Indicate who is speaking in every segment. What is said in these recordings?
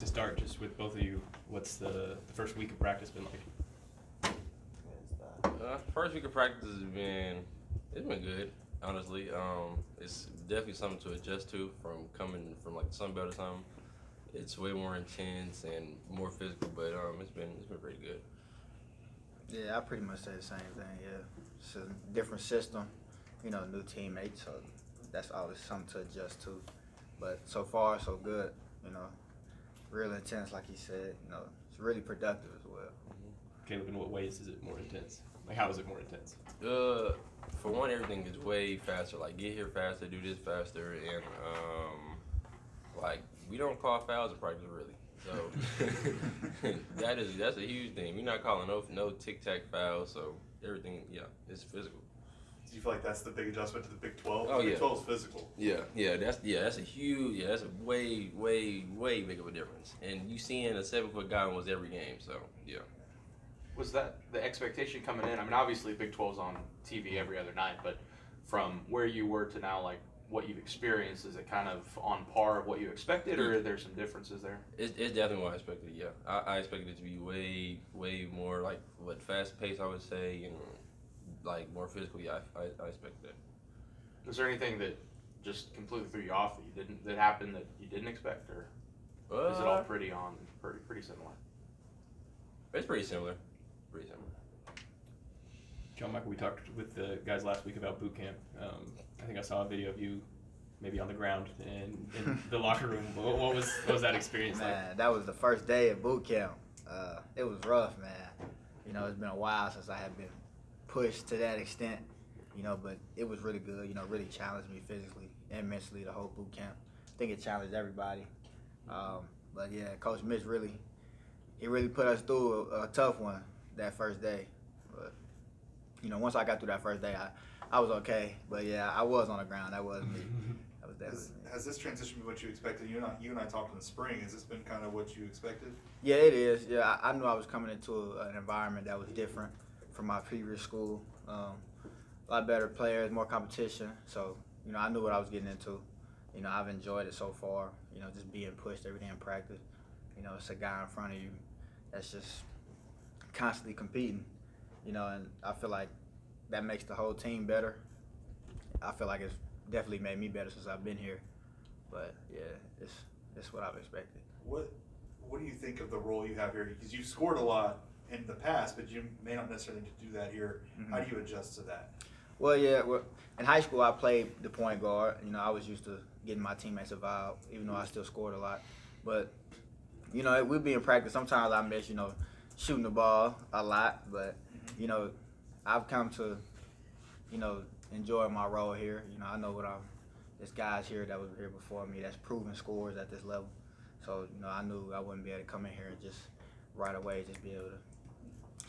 Speaker 1: To start, just with both of you, what's the first week of practice been like?
Speaker 2: First week of practice it's been good, honestly. It's definitely something to adjust to from coming from like the Sun Belt or something. It's way more intense and more physical, but it's been pretty good.
Speaker 3: Yeah, I pretty much say the same thing. Yeah, it's a different system, new teammates, so that's always something to adjust to. But so far, so good. Real intense, like he said. It's really productive as well.
Speaker 1: Caleb, in what ways is it more intense? Like, how is it more intense?
Speaker 2: For one, everything is way faster. Like, get here faster, do this faster, and like we don't call fouls in practice really. So that's a huge thing. We're not calling no tic tac fouls. So everything, it's physical.
Speaker 4: Do you feel like that's the big adjustment to the Big 12?
Speaker 2: Oh,
Speaker 4: The Big
Speaker 2: yeah.
Speaker 4: 12 is physical.
Speaker 2: That's a huge, that's a way big of a difference. And you seeing a 7-foot guy almost every game, so yeah.
Speaker 5: Was that the expectation coming in? I mean, obviously Big 12's on TV every other night, but from where you were to now, like what you've experienced, is it kind of on par of what you expected, or are there some differences there?
Speaker 2: It's definitely what I expected. Yeah, I expected it to be way more like fast paced, I would say, and like more physical. Yeah, I expected that.
Speaker 5: Was there anything that just completely threw you off that happened that you didn't expect, or is it all pretty similar?
Speaker 2: It's pretty similar. Pretty similar.
Speaker 1: John Michael, we talked with the guys last week about boot camp. I think I saw a video of you maybe on the ground in the locker room. What was that experience like?
Speaker 3: Man, that was the first day of boot camp. It was rough, man. It's been a while since I have been pushed to that extent, but it was really good. Really challenged me physically and mentally the whole boot camp. I think it challenged everybody. But yeah, Coach Mitch really put us through a tough one that first day. But once I got through that first day, I was okay. But yeah, I was on the ground. That wasn't me. That was definitely me.
Speaker 4: Has this transition been what you expected? You and I talked in the spring. Has this been kind of what you expected?
Speaker 3: Yeah, it is. Yeah, I knew I was coming into an environment that was different from my previous school. A lot better players, more competition. So, I knew what I was getting into. I've enjoyed it so far. Just being pushed every day in practice. It's a guy in front of you that's just constantly competing. And I feel like that makes the whole team better. I feel like it's definitely made me better since I've been here. But yeah, it's what I've expected.
Speaker 4: What do you think of the role you have here? Because you've scored a lot in the past, but you may not necessarily need to do that here. Mm-hmm. How do you adjust to that?
Speaker 3: Well, yeah. In high school, I played the point guard. I was used to getting my teammates involved, even though I still scored a lot. But we'll be in practice. Sometimes I miss, shooting the ball a lot. But I've come to, enjoy my role here. I know there's guys here that was here before me that's proven scores at this level. So I knew I wouldn't be able to come in here and just right away just be able to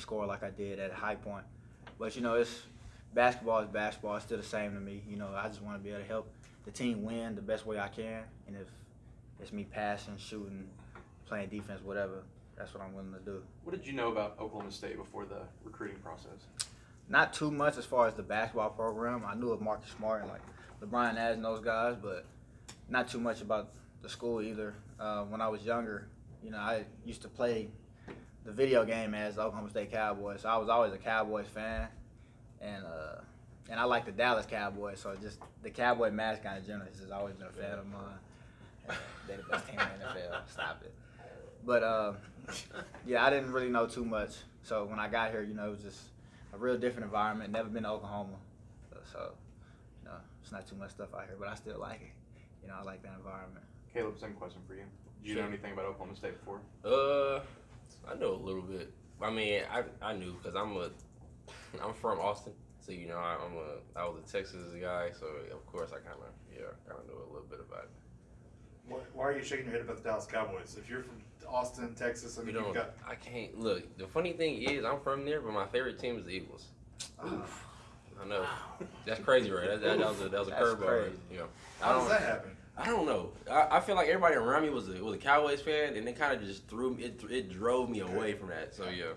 Speaker 3: score like I did at High Point. But it's basketball is basketball. It's still the same to me. I just want to be able to help the team win the best way I can. And if it's me passing, shooting, playing defense, whatever, that's what I'm willing to do.
Speaker 5: What did you know about Oklahoma State before the recruiting process?
Speaker 3: Not too much as far as the basketball program. I knew of Marcus Smart and like LeBron Nash and those guys, but not too much about the school either. When I was younger, I used to play the video game as the Oklahoma State Cowboys. So I was always a Cowboys fan, and I like the Dallas Cowboys. So just the Cowboy mascot in general has just always been a fan of mine. They're the best team in the NFL. Stop it. But yeah, I didn't really know too much. So when I got here, it was just a real different environment. Never been to Oklahoma, so it's not too much stuff out here. But I still like it. I like that environment.
Speaker 5: Caleb, same question for you. Did you know anything about Oklahoma State before?
Speaker 2: I know a little bit. I mean, I knew because I'm from Austin, so I was a Texas guy, so of course I kind of know a little bit about it.
Speaker 4: Why are you shaking your head about the Dallas Cowboys? If you're from Austin, Texas,
Speaker 2: I can't look. The funny thing is, I'm from there, but my favorite team is the Eagles.
Speaker 3: Oof.
Speaker 2: I know. That's crazy, right? That was a curveball. Right?
Speaker 4: How does that happen?
Speaker 2: I don't know. I feel like everybody around me was a Cowboys fan, and it kind of just it drove me away from that. So yeah.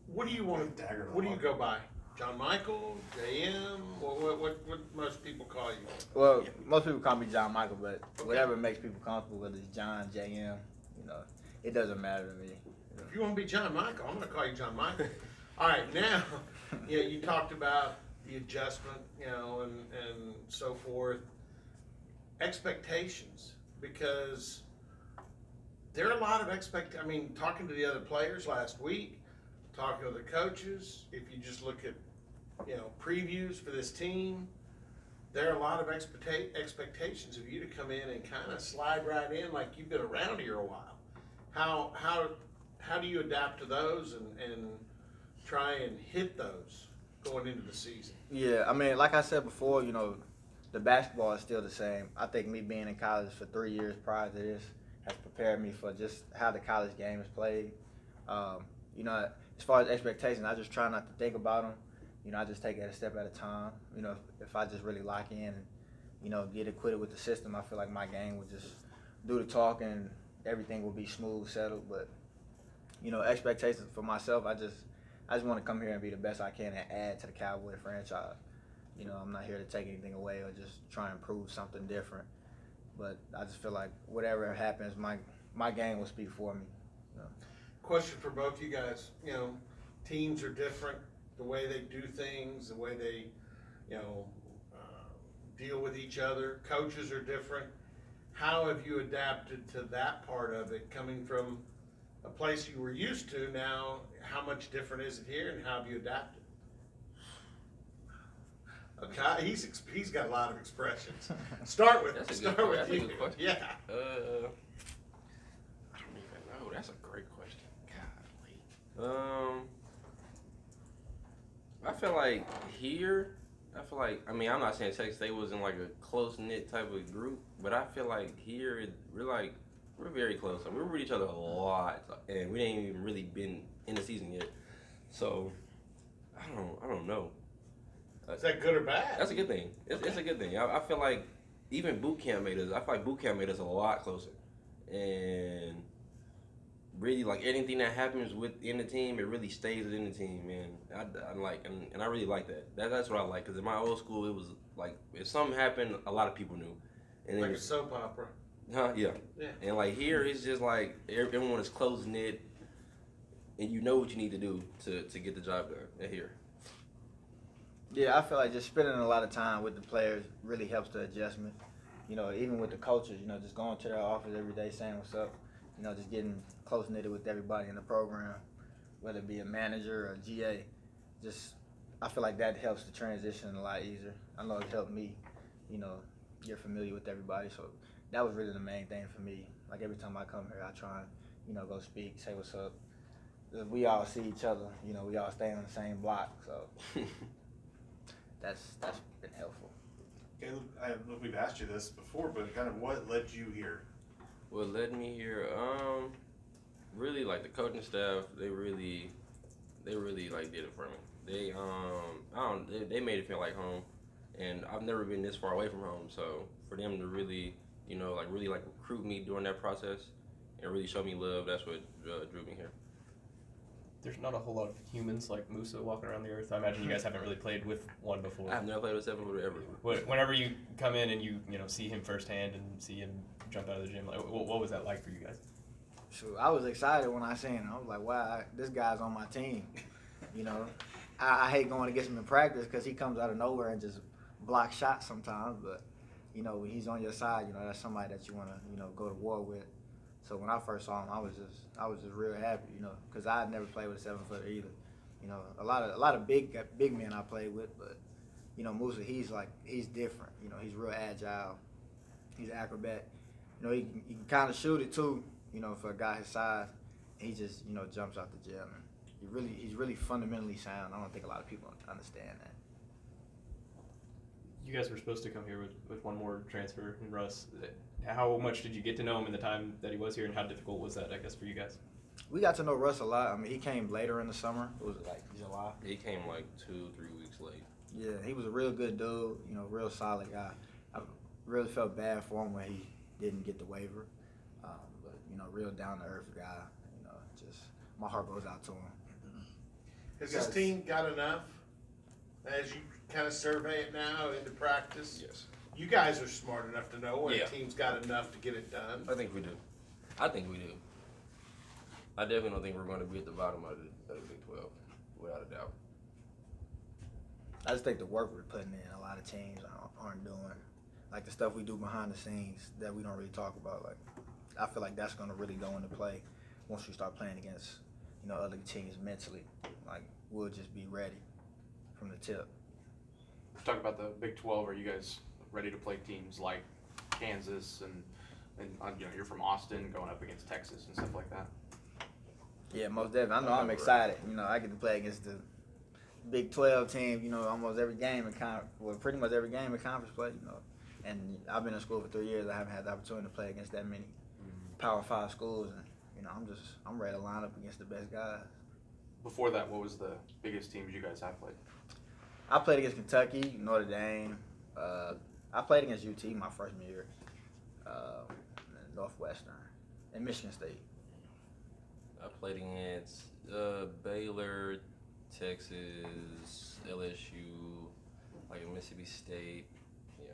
Speaker 6: What do you want? What do you go by? John Michael, JM. What most people call you?
Speaker 3: Well, most people call me John Michael, but whatever makes people comfortable, whether it's John, JM, You know, it doesn't matter to me.
Speaker 6: If you want to be John Michael, I'm going to call you John Michael. All right, now, you talked about the adjustment, and so forth. Expectations, because there are a lot of talking to the other players last week, talking to the coaches, if you just look at, previews for this team, there are a lot of expectations of you to come in and kind of slide right in like you've been around here a while. How do you adapt to those and try and hit those going into the season?
Speaker 3: Yeah, I mean, like I said before, the basketball is still the same. I think me being in college for 3 years prior to this has prepared me for just how the college game is played. As far as expectations, I just try not to think about them. I just take it a step at a time. If I just really lock in and, get acquitted with the system, I feel like my game would just do the talking and everything will be smooth, settled. But, expectations for myself, I just want to come here and be the best I can and add to the Cowboy franchise. I'm not here to take anything away or just try and prove something different. But I just feel like whatever happens, my game will speak for me.
Speaker 6: Question for both you guys. Teams are different. The way they do things, the way they, deal with each other. Coaches are different. How have you adapted to that part of it, coming from a place you were used to now? How much different is it here, and how have you adapted? Okay, he's got a lot of expressions. Start with you.
Speaker 2: That's a good question.
Speaker 6: Yeah.
Speaker 2: I don't even know. That's a great question. Golly. I feel like here, I'm not saying Texas State wasn't like a close-knit type of group, but I feel like here, we're very close. We're with each other a lot, and we ain't even really been in the season yet. So, I don't know.
Speaker 6: Is that good or bad?
Speaker 2: That's a good thing. It's a good thing. I feel like even boot camp made us a lot closer. And really, like, anything that happens within the team, it really stays within the team, man. I really like that. That's what I like, because in my old school, it was like, if something happened, a lot of people knew. And
Speaker 6: like a soap opera.
Speaker 2: Yeah.
Speaker 6: Yeah.
Speaker 2: And like here, it's just like everyone is close knit, and you know what you need to do to get the job done here.
Speaker 3: Yeah, I feel like just spending a lot of time with the players really helps the adjustment. Even with the coaches, just going to their office every day saying what's up, just getting close knitted with everybody in the program, whether it be a manager or a GA. I feel like that helps the transition a lot easier. I know it helped me. You're familiar with everybody, so that was really the main thing for me. Like every time I come here, I try and, go speak, say what's up. We all see each other, we all stay on the same block, so that's been helpful.
Speaker 4: Caleb, I don't know if we've asked you this before, but kind of what led you here?
Speaker 2: What led me here? Really like the coaching staff. They really like did it for me. They made it feel like home, and I've never been this far away from home. So for them to really, really recruit me during that process and really show me love, that's what drew me here.
Speaker 1: There's not a whole lot of humans like Musa walking around the earth. I imagine you guys haven't really played with one before.
Speaker 2: I've never played with 7-footer ever.
Speaker 1: Whenever you come in and you see him firsthand and see him jump out of the gym, like, what was that like for you guys?
Speaker 3: So I was excited when I seen him. I was like, wow, this guy's on my team. I hate going against him in practice because he comes out of nowhere and just blocks shots sometimes. But, when he's on your side, that's somebody that you want to, go to war with. So when I first saw him, I was just real happy, because I had never played with a 7-footer either. A lot of big men I played with, but Musa, he's different. He's real agile. He's an acrobat. He can kind of shoot it too. For a guy his size, he just jumps out the gym. And he's really fundamentally sound. I don't think a lot of people understand that.
Speaker 1: You guys were supposed to come here with one more transfer in Russ. How much did you get to know him in the time that he was here, and how difficult was that, I guess, for you guys?
Speaker 3: We got to know Russ a lot. I mean, he came later in the summer. It was like July.
Speaker 2: He came like 2-3 weeks late.
Speaker 3: Yeah, he was a real good dude, real solid guy. I really felt bad for him when he didn't get the waiver. But, real down-to-earth guy. Just my heart goes out to him.
Speaker 6: Has this team got enough, as you kind of survey it now into practice?
Speaker 2: Yes.
Speaker 6: You guys are smart enough to know when
Speaker 2: Yeah.
Speaker 6: a team's got enough to get it done.
Speaker 2: I think we do. I think we do. I definitely don't think we're going to be at the bottom of the Big 12, without a doubt.
Speaker 3: I just think the work we're putting in, a lot of teams aren't doing. Like the stuff we do behind the scenes that we don't really talk about. Like, I feel like that's going to really go into play once we start playing against, other teams mentally. Like, we'll just be ready from the tip.
Speaker 5: Talk about the Big 12. Are you guys ready to play teams like Kansas and you're from Austin, going up against Texas and stuff like that?
Speaker 3: Yeah, most definitely. I know I'm excited. I get to play against the Big 12 team, almost every game pretty much every game in conference play, And I've been in school for 3 years. I haven't had the opportunity to play against that many Power 5 schools, and I'm ready to line up against the best guys.
Speaker 5: Before that, what was the biggest teams you guys have played?
Speaker 3: I played against Kentucky, Notre Dame. I played against UT my freshman year, Northwestern, and Michigan State.
Speaker 2: I played against Baylor, Texas, LSU, like Mississippi State. Yeah.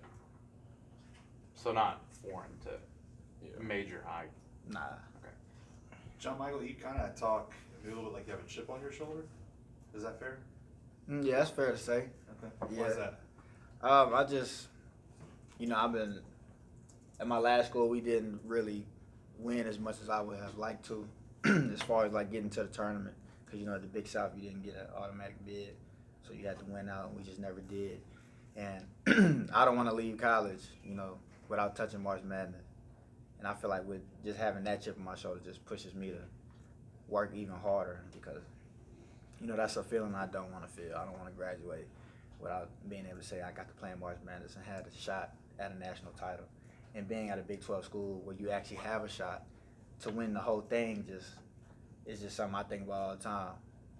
Speaker 5: So not foreign to major high.
Speaker 3: Nah.
Speaker 5: Okay.
Speaker 4: John Michael, you kind of talk a little bit like you have a chip on your shoulder. Is that fair?
Speaker 3: Yeah, that's fair to say.
Speaker 4: Okay.
Speaker 3: Yeah.
Speaker 4: Why is that?
Speaker 3: I just, I've been at my last school. We didn't really win as much as I would have liked to, as far as like getting to the tournament. Because at the Big South you didn't get an automatic bid, so you had to win out, and we just never did. And I don't want to leave college, without touching March Madness. And I feel like with just having that chip on my shoulder just pushes me to work even harder because, that's a feeling I don't want to feel. I don't want to graduate without being able to say I got to play in March Madness and had a shot at a national title. And being at a Big 12 school where you actually have a shot to win the whole thing it's just something I think about all the time.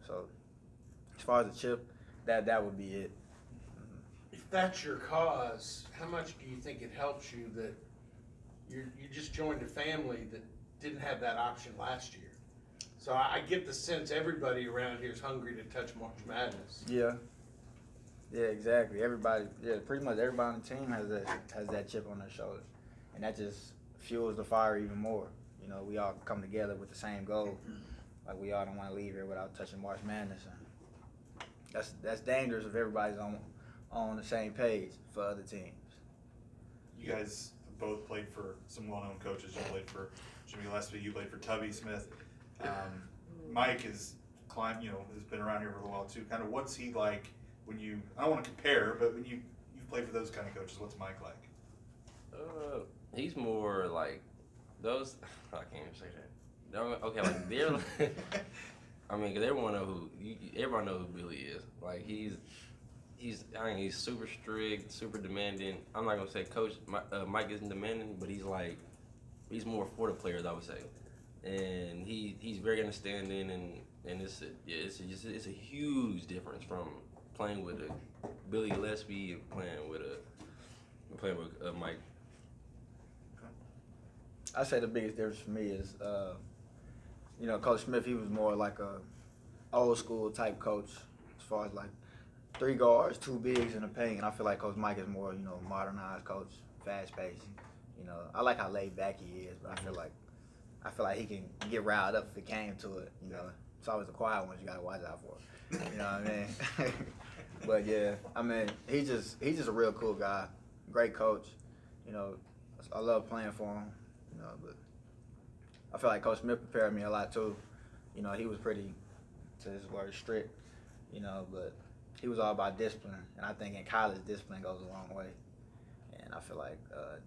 Speaker 3: So as far as the chip, that would be it.
Speaker 6: If that's your cause, how much do you think it helps you that you just joined a family that didn't have that option last year? So I get the sense everybody around here is hungry to touch March Madness.
Speaker 3: Yeah. Yeah, exactly. Pretty much everybody on the team has that chip on their shoulder, and that just fuels the fire even more. We all come together with the same goal. Like we all don't want to leave here without touching March Madness. And that's dangerous if everybody's on the same page for other teams.
Speaker 4: You guys both played for some well-known coaches. You played for Jimmy Gillespie. You played for Tubby Smith. Mike has climbed. Has been around here for a little while too. Kind of, what's he like when you? I don't want to compare, but when you've played for those kind of coaches, what's Mike like?
Speaker 2: He's more like those. I can't even say that. Okay, like they're. I mean, cause everyone knows who Billy is. Like he's super strict, super demanding. I'm not gonna say Coach Mike isn't demanding, but he's more for the players, I would say, and he's very understanding, and it's a huge difference from playing with a Billy Gillespie and playing with Mike.
Speaker 3: I say the biggest difference for me is, Coach Smith. He was more like a old school type coach, as far as like 3 guards, 2 bigs in the paint. And I feel like Coach Mike is more, modernized coach, fast paced. I like how laid back he is, but I feel like he can get riled up if it came to it. It's always the quiet ones you gotta watch out for. You know what I mean? But yeah, I mean, he's just a real cool guy, great coach. I love playing for him. But I feel like Coach Smith prepared me a lot too. He was pretty, to his word, strict. But he was all about discipline, and I think in college discipline goes a long way. And I feel like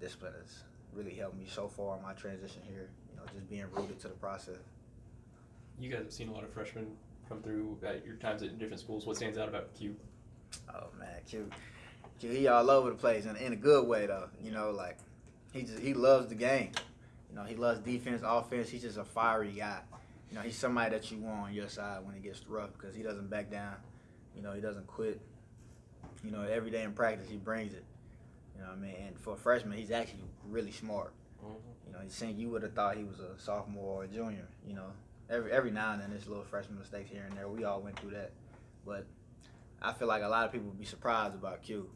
Speaker 3: discipline has really helped me so far in my transition here. Just being rooted to the process.
Speaker 1: You guys have seen a lot of freshmen come through at your times at different schools. What stands out about Q?
Speaker 3: Oh man, Q, he all over the place in a good way though. Like he loves the game. He loves defense, offense. He's just a fiery guy. He's somebody that you want on your side when it gets rough because he doesn't back down. He doesn't quit. Every day in practice he brings it. What I mean? And for a freshman, he's actually really smart. You would have thought he was a sophomore or a junior. Every now and then there's little freshman mistakes here and there. We all went through that. But I feel like a lot of people would be surprised about Q.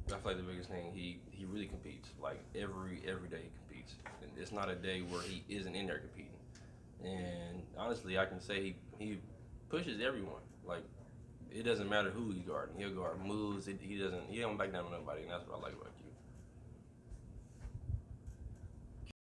Speaker 2: I feel like the biggest thing, he really competes. Like every day he competes. competes. And it's not a day where he isn't in there competing. And honestly, I can say he pushes everyone. Like, it doesn't matter who he's guarding. He'll guard moves. He don't back down on nobody, and that's what I like about him.